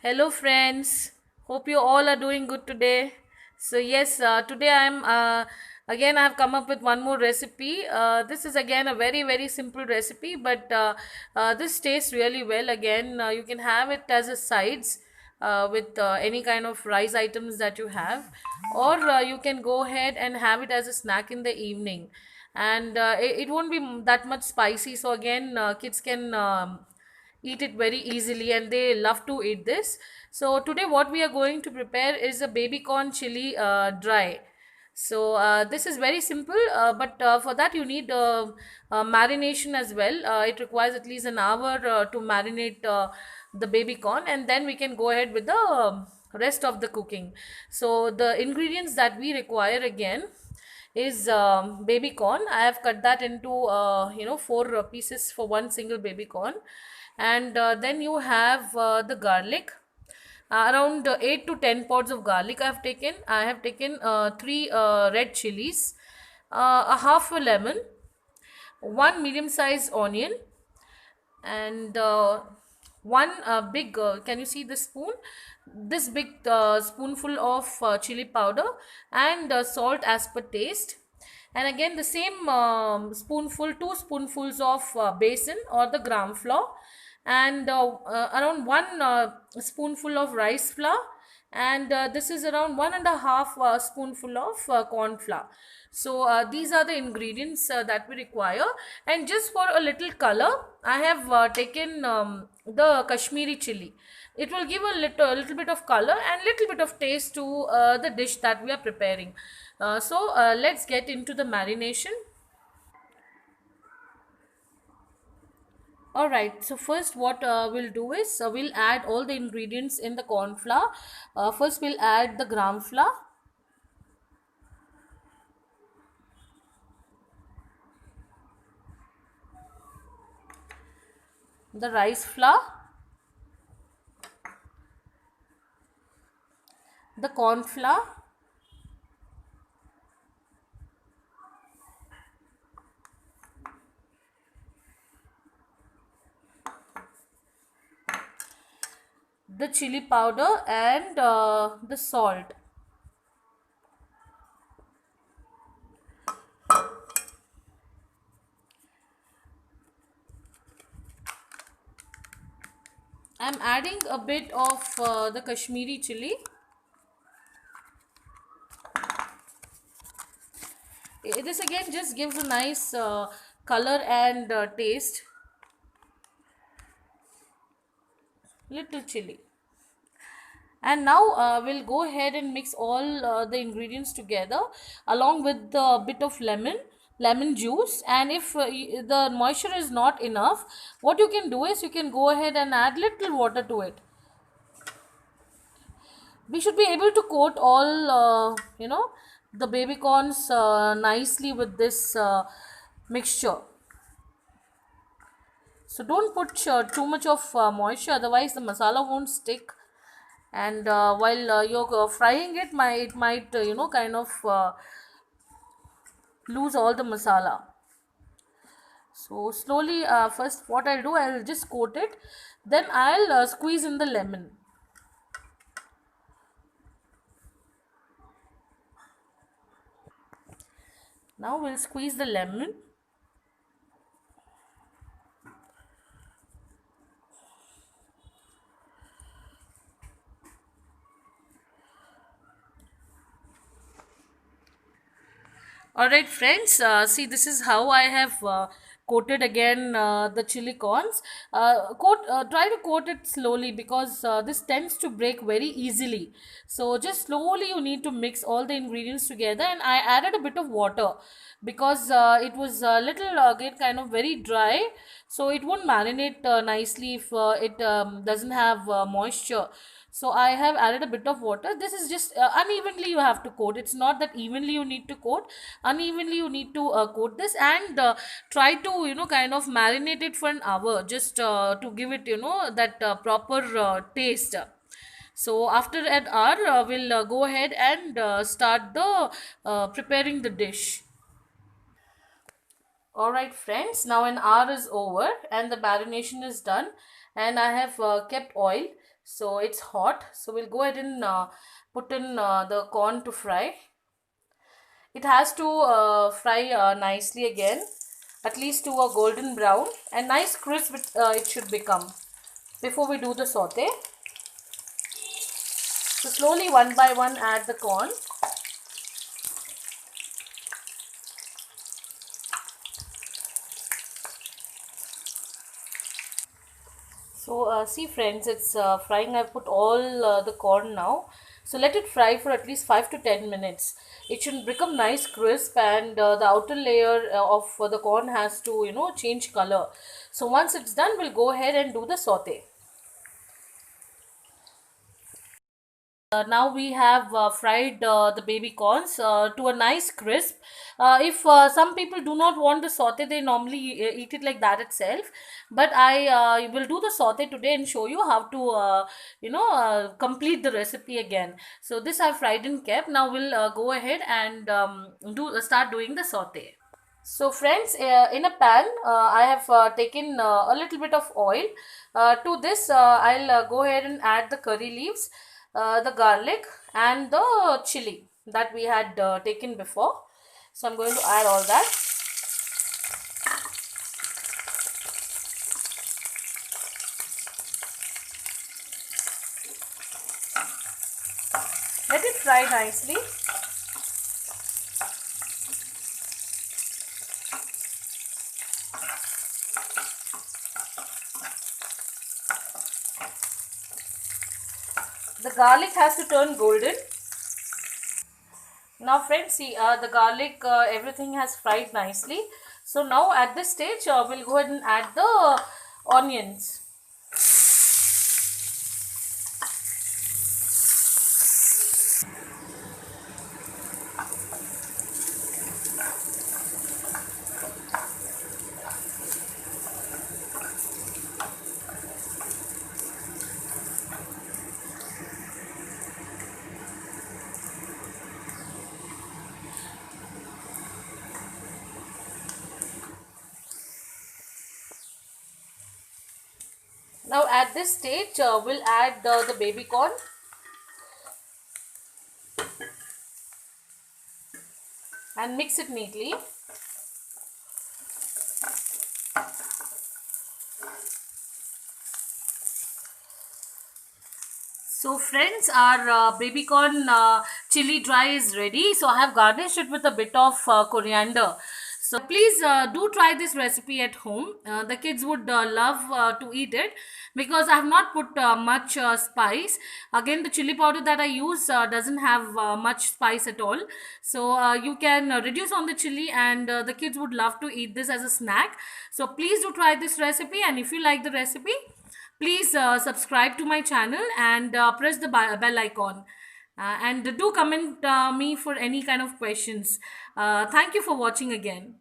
Hello, friends. Hope you all are doing good today. So, yes, today I'm again, I've come up with one more recipe. This is again a very, very simple recipe, but this tastes really well. Again, you can have it as a sides with any kind of rice items that you have, or you can go ahead and have it as a snack in the evening. And it won't be that much spicy, so again, kids can eat it very easily and they love to eat this. So today what we are going to prepare is a baby corn chili dry. So this is very simple, but for that you need marination as well. It requires at least an hour to marinate the baby corn, and then we can go ahead with the rest of the cooking. So the ingredients that we require again is baby corn. I have cut that into four pieces for one single baby corn, and then you have the garlic. Around 8 to 10 pods of garlic I have taken three red chilies, a half a lemon, one medium sized onion, and one big can you see the spoon, this big spoonful of chili powder, and salt as per taste. And again the same spoonful, two spoonfuls of basin or the gram flour, and around one spoonful of rice flour, and this is around one and a half spoonful of corn flour. So these are the ingredients that we require. And just for a little color, I have taken the Kashmiri chili. It will give a little bit of color and little bit of taste to the dish that we are preparing. So let's get into the marination. All right, so first what we'll do is we'll add all the ingredients in the corn flour. First we'll add the gram flour, the rice flour, the corn flour, the chili powder, and the salt. I'm adding a bit of the Kashmiri chili. This again just gives a nice color and taste. Little chili. And now we'll go ahead and mix all the ingredients together along with the bit of lemon juice. And if the moisture is not enough, what you can do is you can go ahead and add little water to it. We should be able to coat all the baby corns nicely with this mixture. So don't put too much of moisture, otherwise the masala won't stick. And while you're frying it, it might kind of lose all the masala. So slowly, first what I'll do, I'll just coat it, then I'll squeeze in the lemon. Now we'll squeeze the lemon. All right, friends. See, this is how I have coated again the chili corns. Try to coat it slowly because this tends to break very easily. So just slowly you need to mix all the ingredients together. And I added a bit of water because it was a little again kind of very dry, so it won't marinate nicely if it doesn't have moisture. So I have added a bit of water. This is just unevenly you have to coat. It's not that evenly you need to coat. Unevenly you need to coat this, and try to kind of marinate it for an hour, just to give it that proper taste. So after an hour, we'll go ahead and start the preparing the dish. All right, friends. Now an hour is over and the marination is done, and I have kept oil. So it's hot, so we'll go ahead and put in the corn to fry. It has to fry nicely again, at least to a golden brown, and nice crisp it should become before we do the saute. So slowly, one by one, add the corn. So see friends, it's frying. I've put all the corn now. So let it fry for at least 5 to 10 minutes. It should become nice crisp, and the outer layer of the corn has to change color. So once it's done, we'll go ahead and do the saute. Now we have fried the baby corns to a nice crisp. If some people do not want the saute, they normally eat it like that itself. But I will do the saute today and show you how to, complete the recipe again. So this I've fried and kept. Now we'll go ahead and start doing the saute. So friends, in a pan, I have taken a little bit of oil. To this, I'll go ahead and add the curry leaves, the garlic, and the chili that we had taken before. So I'm going to add all that. Let it fry nicely. The garlic has to turn golden. Now friends, see the garlic, everything has fried nicely. So now at this stage, we'll go ahead and add the onions. Now at this stage, we'll add the baby corn. And mix it neatly. So friends, our baby corn chili dry is ready. So I have garnished it with a bit of coriander. So please do try this recipe at home. The kids would love to eat it because I have not put much spice. Again, the chili powder that I use doesn't have much spice at all. So you can reduce on the chili, and the kids would love to eat this as a snack. So please do try this recipe, and if you like the recipe, please subscribe to my channel and press the bell icon. And do comment me for any kind of questions. Thank you for watching again.